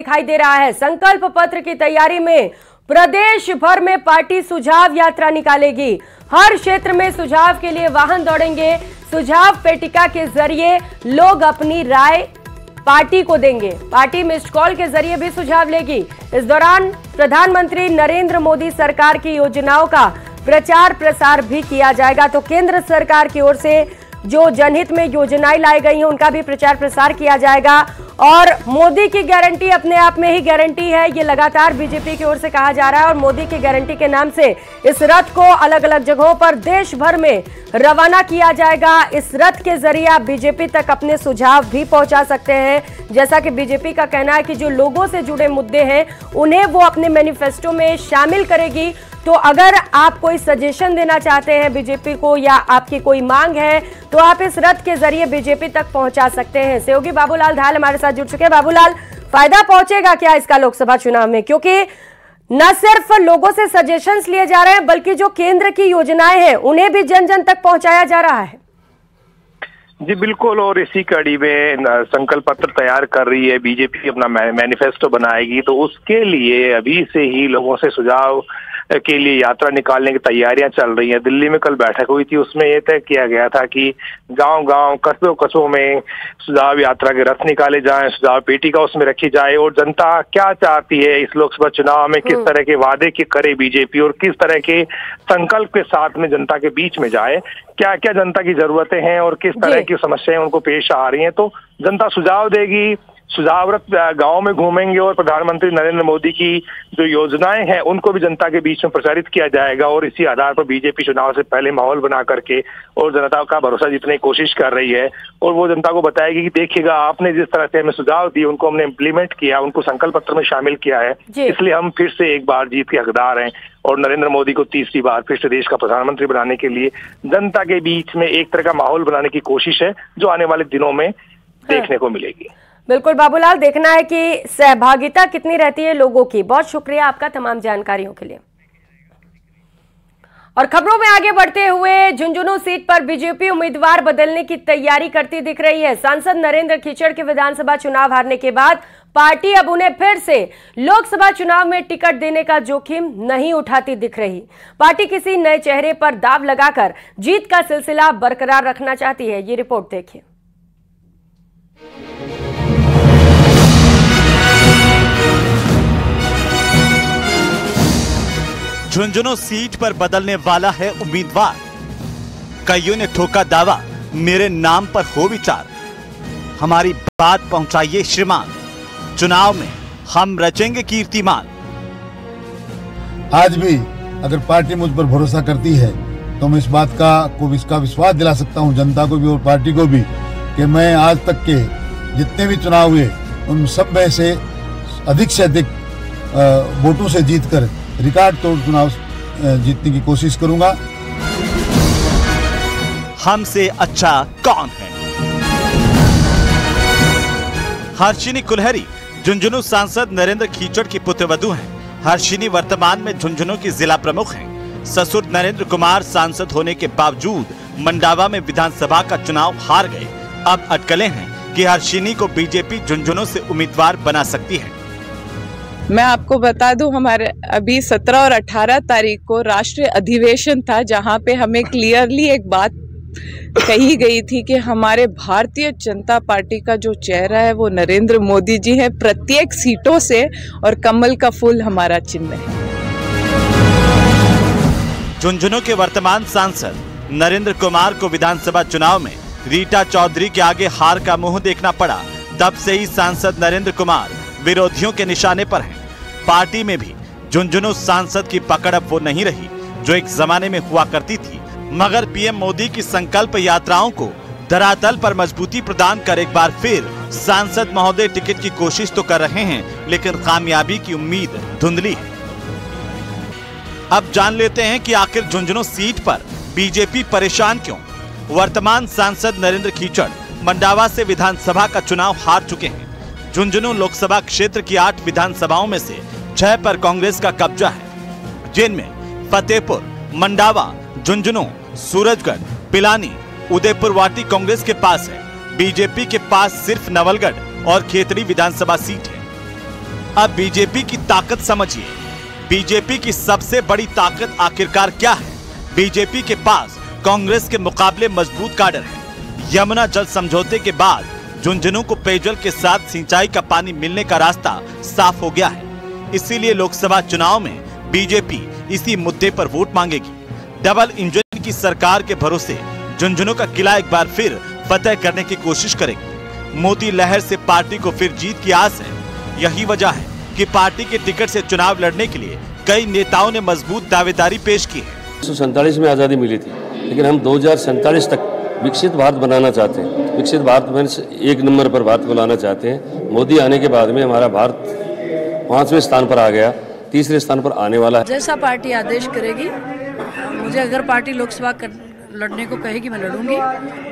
दिखाई दे रहा है। संकल्प पत्र की तैयारी में प्रदेश भर में पार्टी सुझाव यात्रा निकालेगी। हर क्षेत्र में सुझाव के लिए वाहन दौड़ेंगे। सुझाव पेटिका के जरिए लोग अपनी राय पार्टी को देंगे। पार्टी मिस्ड कॉल के जरिए भी सुझाव लेगी। इस दौरान प्रधानमंत्री नरेंद्र मोदी सरकार की योजनाओं का प्रचार प्रसार भी किया जाएगा। तो केंद्र सरकार की ओर से जो जनहित में योजनाएं लाई गई हैं उनका भी प्रचार प्रसार किया जाएगा। और मोदी की गारंटी अपने आप में ही गारंटी है, ये लगातार बीजेपी की ओर से कहा जा रहा है। और मोदी की गारंटी के नाम से इस रथ को अलग अलग जगहों पर देश भर में रवाना किया जाएगा। इस रथ के जरिए आप बीजेपी तक अपने सुझाव भी पहुंचा सकते हैं। जैसा कि बीजेपी का कहना है कि जो लोगों से जुड़े मुद्दे हैं उन्हें वो अपने मैनिफेस्टो में शामिल करेगी। तो अगर आप कोई सजेशन देना चाहते हैं बीजेपी को या आपकी कोई मांग है तो आप इस रथ के जरिए बीजेपी तक पहुंचा सकते हैं। सहयोगी बाबूलाल धाल हमारे साथ जुड़ चुके हैं। बाबूलाल, फायदा पहुंचेगा क्या इसका लोकसभा चुनाव में? क्योंकि न सिर्फ लोगों से सजेशंस लिए जा रहे हैं बल्कि जो केंद्र की योजनाएं हैं उन्हें भी जन जन तक पहुंचाया जा रहा है। जी बिल्कुल, और इसी कड़ी में संकल्प पत्र तैयार कर रही है बीजेपी, अपना मैनिफेस्टो बनाएगी। तो उसके लिए अभी से ही लोगों से सुझाव के लिए यात्रा निकालने की तैयारियां चल रही हैं। दिल्ली में कल बैठक हुई थी, उसमें यह तय किया गया था कि गांव-गांव, कस्बों में सुझाव यात्रा के रथ निकाले जाएं, सुझाव पेटिका उसमें रखी जाए और जनता क्या चाहती है इस लोकसभा चुनाव में, किस तरह के वादे के करे बीजेपी और किस तरह के संकल्प के साथ में जनता के बीच में जाए, क्या क्या जनता की जरूरतें हैं और किस तरह की समस्याएं उनको पेश आ रही हैं। तो जनता सुझाव देगी, सुझावरत गांव में घूमेंगे और प्रधानमंत्री नरेंद्र मोदी की जो योजनाएं हैं उनको भी जनता के बीच में प्रचारित किया जाएगा। और इसी आधार पर बीजेपी चुनाव से पहले माहौल बना करके और जनता का भरोसा जीतने की कोशिश कर रही है। और वो जनता को बताएगी कि देखिएगा, आपने जिस तरह से हमें सुझाव दिए उनको हमने इम्प्लीमेंट किया, उनको संकल्प पत्र में शामिल किया है, इसलिए हम फिर से एक बार जीत के हकदार हैं और नरेंद्र मोदी को तीसरी बार फिर से देश का प्रधानमंत्री बनाने के लिए जनता के बीच में एक तरह का माहौल बनाने की कोशिश है जो आने वाले दिनों में देखने को मिलेगी। बिल्कुल बाबूलाल, देखना है कि सहभागिता कितनी रहती है लोगों की। बहुत शुक्रिया आपका तमाम जानकारियों के लिए। और खबरों में आगे बढ़ते हुए झुंझुनू सीट पर बीजेपी उम्मीदवार बदलने की तैयारी करती दिख रही है। सांसद नरेंद्र कीचड़ के विधानसभा चुनाव हारने के बाद पार्टी अब उन्हें फिर से लोकसभा चुनाव में टिकट देने का जोखिम नहीं उठाती दिख रही। पार्टी किसी नए चेहरे पर दाव लगाकर जीत का सिलसिला बरकरार रखना चाहती है। ये रिपोर्ट देखिए। झुंझुनू सीट पर बदलने वाला है उम्मीदवार। कईयों ने ठोका दावा, मेरे नाम पर हो विचार, हमारी बात पहुंचाइए श्रीमान, चुनाव में हम रचेंगे कीर्तिमान। आज भी अगर पार्टी मुझ पर भरोसा करती है तो मैं इस बात को इसका विश्वास दिला सकता हूं जनता को भी और पार्टी को भी कि मैं आज तक के जितने भी चुनाव हुए उन सब में से अधिक वोटों से जीतकर रिकॉर्ड तोड़ चुनाव जीतने की कोशिश करूंगा। हमसे अच्छा कौन है? हर्षिनी कुलहरी झुंझुनू सांसद नरेंद्र कीचड़ की पुत्रवधू हैं। हर्षिनी वर्तमान में झुंझुनू की जिला प्रमुख हैं। ससुर नरेंद्र कुमार सांसद होने के बावजूद मंडावा में विधानसभा का चुनाव हार गए। अब अटकलें हैं कि हर्षिनी को बीजेपी झुंझुनू से उम्मीदवार बना सकती है। मैं आपको बता दूं, हमारे अभी 17 और 18 तारीख को राष्ट्रीय अधिवेशन था जहां पे हमें क्लियरली एक बात कही गई थी कि हमारे भारतीय जनता पार्टी का जो चेहरा है वो नरेंद्र मोदी जी है प्रत्येक सीटों से, और कमल का फूल हमारा चिन्ह है। झुंझुनू के वर्तमान सांसद नरेंद्र कुमार को विधानसभा चुनाव में रीटा चौधरी के आगे हार का मुंह देखना पड़ा। तब से ही सांसद नरेंद्र कुमार विरोधियों के निशाने पर हैं। पार्टी में भी झुंझुनू सांसद की पकड़ अब वो नहीं रही जो एक जमाने में हुआ करती थी। मगर पीएम मोदी की संकल्प यात्राओं को धरातल पर मजबूती प्रदान कर एक बार फिर सांसद महोदय टिकट की कोशिश तो कर रहे हैं, लेकिन कामयाबी की उम्मीद धुंधली है। अब जान लेते हैं कि आखिर झुंझुनू सीट पर बीजेपी परेशान क्यों। वर्तमान सांसद नरेंद्र कीचड़ मंडावा से विधानसभा का चुनाव हार चुके हैं। झुंझुनू लोकसभा क्षेत्र की 8 विधानसभाओं में से 6 पर कांग्रेस का कब्जा है, जिनमें फतेहपुर, मंडावा, झुंझुनू, सूरजगढ़, पिलानी, उदयपुर वाटी कांग्रेस के पास है। बीजेपी के पास सिर्फ नवलगढ़ और खेतड़ी विधानसभा सीट है। अब बीजेपी की ताकत समझिए। बीजेपी की सबसे बड़ी ताकत आखिरकार क्या है? बीजेपी के पास कांग्रेस के मुकाबले मजबूत काडर है। यमुना जल समझौते के बाद झुंझुनू को पेयजल के साथ सिंचाई का पानी मिलने का रास्ता साफ हो गया है। इसीलिए लोकसभा चुनाव में बीजेपी इसी मुद्दे पर वोट मांगेगी। डबल इंजन की सरकार के भरोसे झुंझुनू का किला एक बार फिर फतेह करने की कोशिश करेगी। मोदी लहर से पार्टी को फिर जीत की आस है। यही वजह है कि पार्टी के टिकट से चुनाव लड़ने के लिए कई नेताओं ने मजबूत दावेदारी पेश की है। 1947 में आज़ादी मिली थी, लेकिन हम 2047 तक विकसित भारत बनाना चाहते हैं। विकसित भारत में एक नंबर पर भारत को लाना चाहते हैं। मोदी आने के बाद में हमारा भारत 5वें स्थान पर आ गया, 3रे स्थान पर आने वाला है। जैसा पार्टी आदेश करेगी, मुझे अगर पार्टी लोकसभा लड़ने को कहेगी मैं लड़ूंगी,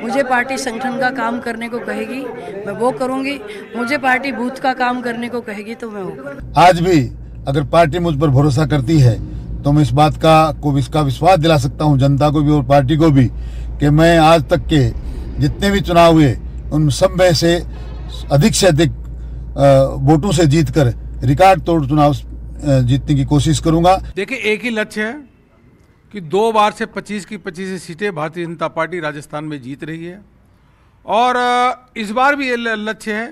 मुझे पार्टी संगठन का काम करने को कहेगी मैं वो करूंगी, मुझे पार्टी बूथ का काम करने को कहेगी तो मैं वो करूंगी। आज भी अगर पार्टी मुझ पर भरोसा करती है तो मैं इस बात को इसका विश्वास दिला सकता हूं जनता को भी और पार्टी को भी कि मैं आज तक के जितने भी चुनाव हुए उन सब में से अधिक वोटों से जीतकर रिकॉर्ड तोड़ चुनाव जीतने की कोशिश करूंगा। देखिए, एक ही लक्ष्य है कि 2 बार से 25 की 25 सीटें भारतीय जनता पार्टी राजस्थान में जीत रही है और इस बार भी ये लक्ष्य है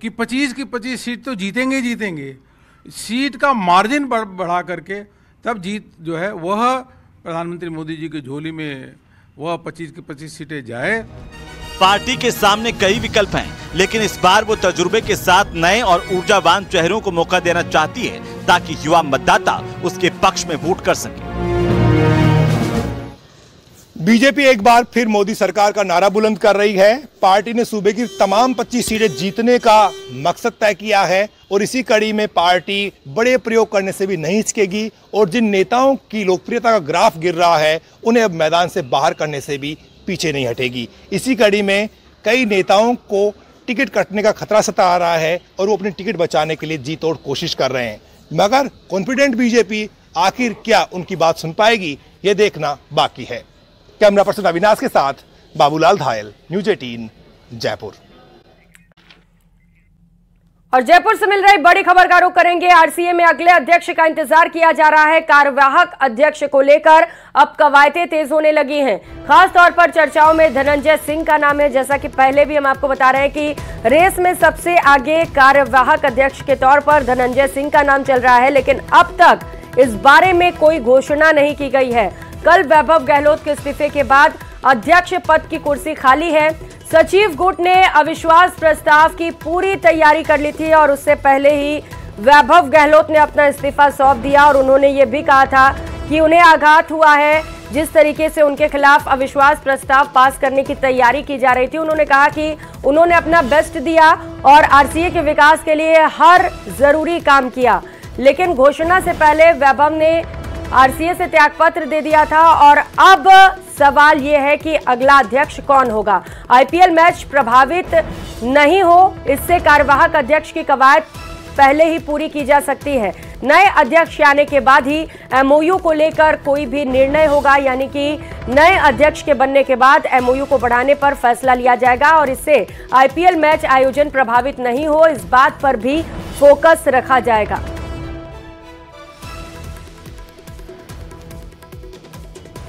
कि 25 की 25 सीट तो जीतेंगे। सीट का मार्जिन बढ़ा करके तब जीत जो है वह प्रधानमंत्री मोदी जी की झोली में वह 25 की 25 सीटें जाए। पार्टी के सामने कई विकल्प हैं, लेकिन इस बार वो तजुर्बे के साथ नए और ऊर्जावान चेहरों को मौका देना चाहती है ताकि युवा मतदाता उसके पक्ष में वोट कर सके। बीजेपी एक बार फिर मोदी सरकार का नारा बुलंद कर रही है। पार्टी ने सूबे की तमाम 25 सीटें जीतने का मकसद तय किया है और इसी कड़ी में पार्टी बड़े प्रयोग करने से भी नहीं हिचकेगी और जिन नेताओं की लोकप्रियता का ग्राफ गिर रहा है उन्हें अब मैदान से बाहर करने से भी पीछे नहीं हटेगी। इसी कड़ी में कई नेताओं को टिकट कटने का खतरा सता रहा है और वो अपनी टिकट बचाने के लिए जी तोड़ कोशिश कर रहे हैं, मगर कॉन्फिडेंट बीजेपी आखिर क्या उनकी बात सुन पाएगी, ये देखना बाकी है। कैमरा पर्सन अविनाश के साथ बाबूलाल धायल, न्यूज 18 जयपुर। और जयपुर से मिल रही बड़ी खबर का रुख करेंगे। आरसीए में अगले अध्यक्ष का इंतजार किया जा रहा है। कार्यवाहक अध्यक्ष को लेकर अब कवायदें तेज होने लगी हैं। खास तौर पर चर्चाओं में धनंजय सिंह का नाम है। जैसा कि पहले भी हम आपको बता रहे हैं कि रेस में सबसे आगे कार्यवाहक अध्यक्ष के तौर पर धनंजय सिंह का नाम चल रहा है, लेकिन अब तक इस बारे में कोई घोषणा नहीं की गई है। कल वैभव गहलोत के इस्तीफे के बाद अध्यक्ष पद की कुर्सी खाली है। सचिव गुट ने अविश्वास प्रस्ताव की पूरी तैयारी कर ली थी और उससे पहले ही वैभव गहलोत ने अपना इस्तीफा सौंप दिया और उन्होंने ये भी कहा था कि उन्हें आघात हुआ है जिस तरीके से उनके खिलाफ अविश्वास प्रस्ताव पास करने की तैयारी की जा रही थी। उन्होंने कहा कि उन्होंने अपना बेस्ट दिया और आरसीए के विकास के लिए हर जरूरी काम किया, लेकिन घोषणा से पहले वैभव ने आरसीए से त्यागपत्र दे दिया था और अब सवाल यह है कि अगला अध्यक्ष कौन होगा। आईपीएल मैच प्रभावित नहीं हो, इससे कार्यवाहक अध्यक्ष की कवायद पहले ही पूरी की जा सकती है। नए अध्यक्ष आने के बाद ही एमओयू को लेकर कोई भी निर्णय होगा, यानी कि नए अध्यक्ष के बनने के बाद एमओयू को बढ़ाने पर फैसला लिया जाएगा और इससे आईपीएल मैच आयोजन प्रभावित नहीं हो, इस बात पर भी फोकस रखा जाएगा।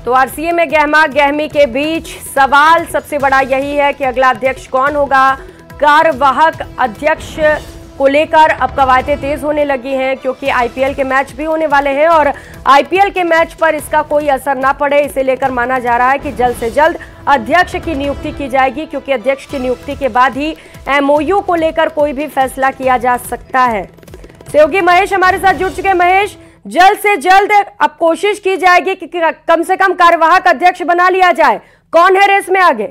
तो आरसीए में गहमा गहमी के बीच सवाल सबसे बड़ा यही है कि अगला अध्यक्ष कौन होगा। कार्यवाहक अध्यक्ष को लेकर अब कवायदें तेज होने लगी हैं क्योंकि आईपीएल के मैच भी होने वाले हैं और आईपीएल के मैच पर इसका कोई असर ना पड़े, इसे लेकर माना जा रहा है कि जल्द से जल्द अध्यक्ष की नियुक्ति की जाएगी, क्योंकि अध्यक्ष की नियुक्ति के बाद ही एमओयू को लेकर कोई भी फैसला किया जा सकता है। सहयोगी महेश हमारे साथ जुड़ चुके हैं। महेश, जल्द से जल्द अब कोशिश की जाएगी कि कम से कम कार्यवाहक अध्यक्ष बना लिया जाए। कौन है रेस में आगे?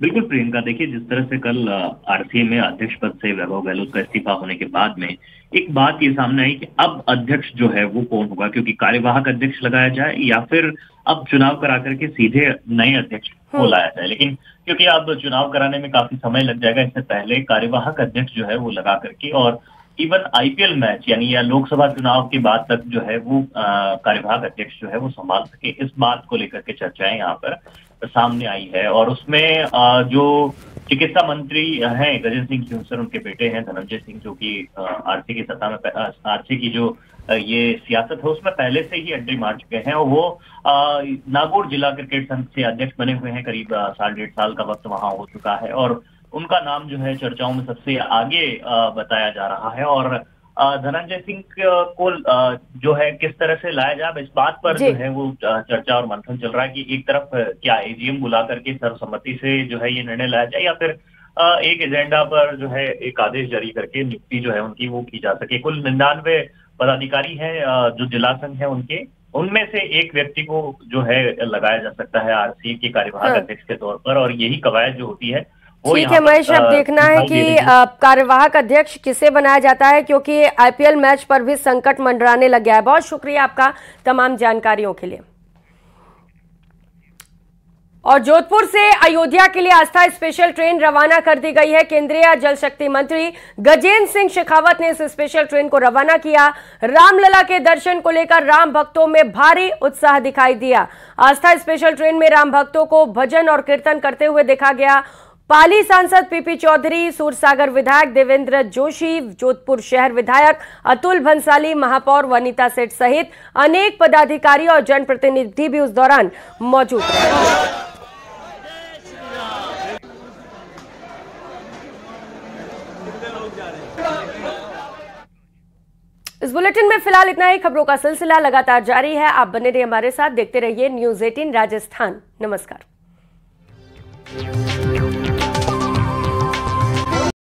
बिल्कुल प्रियंका, देखिए जिस तरह से कल आरसीए में अध्यक्ष पद से वैभव गहलोत का इस्तीफा होने के बाद में एक बात ये सामने आई कि अब अध्यक्ष जो है वो कौन होगा, क्योंकि कार्यवाहक अध्यक्ष लगाया जाए या फिर अब चुनाव करा करके सीधे नए अध्यक्ष को लाया जाए। लेकिन क्योंकि अब चुनाव कराने में काफी समय लग जाएगा, इससे पहले कार्यवाहक अध्यक्ष जो है वो लगा करके और इवन आईपीएल मैच यानी या लोकसभा चुनाव के बाद तक जो है वो कार्यवाहक अध्यक्ष जो है वो संभाल सके, इस बात को लेकर के चर्चाएं यहाँ पर सामने आई है। और उसमें जो चिकित्सा मंत्री हैं गजेंद्र सिंह खींवसर, उनके बेटे हैं धनंजय सिंह, जो कि आरसी की सत्ता में आरसी की जो ये सियासत है उसमें पहले से ही एंट्री मार चुके हैं और वो नागौर जिला क्रिकेट संघ से अध्यक्ष बने हुए हैं। करीब 1.5 साल का वक्त वहां हो चुका है और उनका नाम जो है चर्चाओं में सबसे आगे बताया जा रहा है। और धनंजय सिंह को जो है किस तरह से लाया जाए, इस बात पर जो है वो चर्चा और मंथन चल रहा है कि एक तरफ क्या एजीएम बुला करके सर्वसम्मति से जो है ये निर्णय लाया जाए या फिर एक एजेंडा पर जो है एक आदेश जारी करके नियुक्ति जो है उनकी वो की जा सके। कुल 99 पदाधिकारी हैं जो जिला संघ है उनके, उनमें से एक व्यक्ति को जो है लगाया जा सकता है आरसी के कार्यवाहक अध्यक्ष के तौर पर, और यही कवायद जो होती है। ठीक है महेश, अब देखना है कि कार्यवाहक अध्यक्ष किसे बनाया जाता है, क्योंकि आईपीएल मैच पर भी संकट मंडराने लग गया है। बहुत शुक्रिया आपका तमाम जानकारियों के लिए। और जोधपुर से अयोध्या के लिए आस्था स्पेशल ट्रेन रवाना कर दी गई है। केंद्रीय जल शक्ति मंत्री गजेंद्र सिंह शेखावत ने इस स्पेशल ट्रेन को रवाना किया। रामलला के दर्शन को लेकर राम भक्तों में भारी उत्साह दिखाई दिया। आस्था स्पेशल ट्रेन में राम भक्तों को भजन और कीर्तन करते हुए देखा गया। पाली सांसद पीपी चौधरी, सूरसागर विधायक देवेंद्र जोशी, जोधपुर शहर विधायक अतुल भंसाली, महापौर वनीता सेठ सहित अनेक पदाधिकारी और जनप्रतिनिधि भी उस दौरान मौजूद रहे। इस बुलेटिन में फिलहाल इतना ही। खबरों का सिलसिला लगातार जारी है, आप बने रहिए हमारे साथ, देखते रहिए न्यूज़ 18 राजस्थान। नमस्कार।